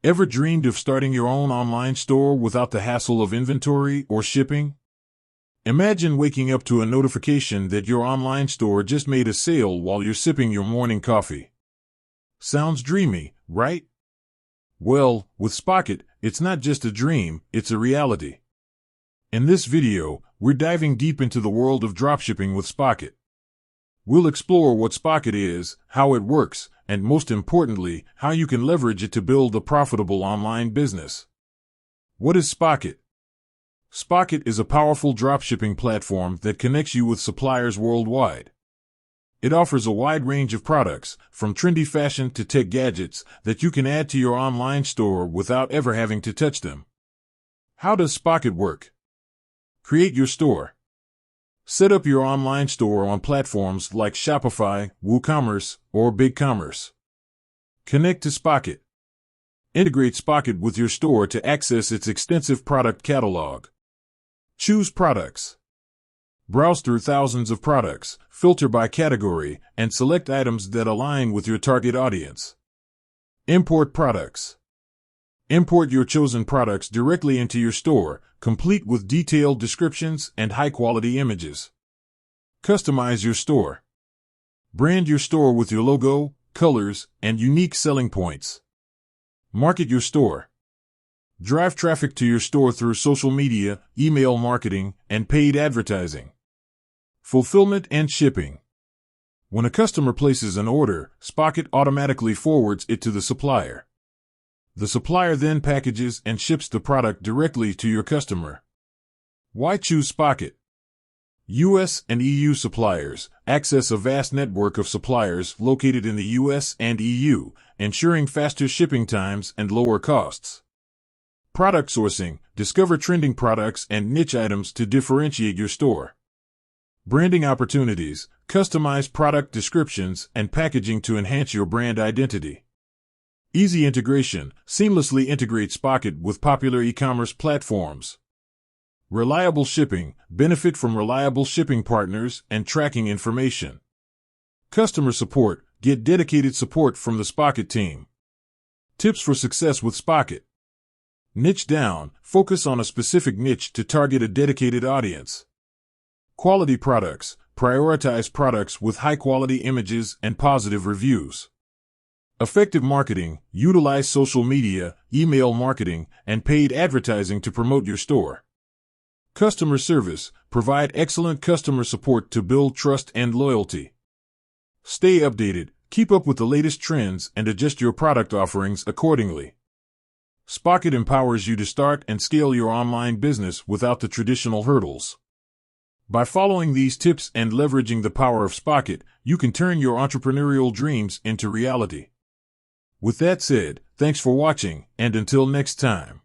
Ever dreamed of starting your own online store without the hassle of inventory or shipping? Imagine waking up to a notification that your online store just made a sale while you're sipping your morning coffee. Sounds dreamy, right? Well, with Spocket, it's not just a dream, it's a reality. In this video, we're diving deep into the world of dropshipping with Spocket. We'll explore what Spocket is, how it works, and most importantly, how you can leverage it to build a profitable online business. What is Spocket? Spocket is a powerful dropshipping platform that connects you with suppliers worldwide. It offers a wide range of products, from trendy fashion to tech gadgets, that you can add to your online store without ever having to touch them. How does Spocket work? Create your store. Set up your online store on platforms like Shopify, WooCommerce, or BigCommerce. Connect to Spocket. Integrate Spocket with your store to access its extensive product catalog. Choose products. Browse through thousands of products, filter by category, and select items that align with your target audience. Import products. Import your chosen products directly into your store, complete with detailed descriptions and high-quality images. Customize your store. Brand your store with your logo, colors, and unique selling points. Market your store. Drive traffic to your store through social media, email marketing, and paid advertising. Fulfillment and shipping. When a customer places an order, Spocket automatically forwards it to the supplier. The supplier then packages and ships the product directly to your customer. Why choose Spocket? US and EU suppliers access a vast network of suppliers located in the US and EU, ensuring faster shipping times and lower costs. Product sourcing. Discover trending products and niche items to differentiate your store. Branding opportunities. Customize product descriptions and packaging to enhance your brand identity. Easy integration. Seamlessly integrate Spocket with popular e-commerce platforms. Reliable shipping. Benefit from reliable shipping partners and tracking information. Customer support. Get dedicated support from the Spocket team. Tips for success with Spocket. Niche down. Focus on a specific niche to target a dedicated audience. Quality products. Prioritize products with high-quality images and positive reviews. Effective marketing. Utilize social media, email marketing, and paid advertising to promote your store. Customer service. Provide excellent customer support to build trust and loyalty. Stay updated. Keep up with the latest trends and adjust your product offerings accordingly. Spocket empowers you to start and scale your online business without the traditional hurdles. By following these tips and leveraging the power of Spocket, you can turn your entrepreneurial dreams into reality. With that said, thanks for watching, and until next time.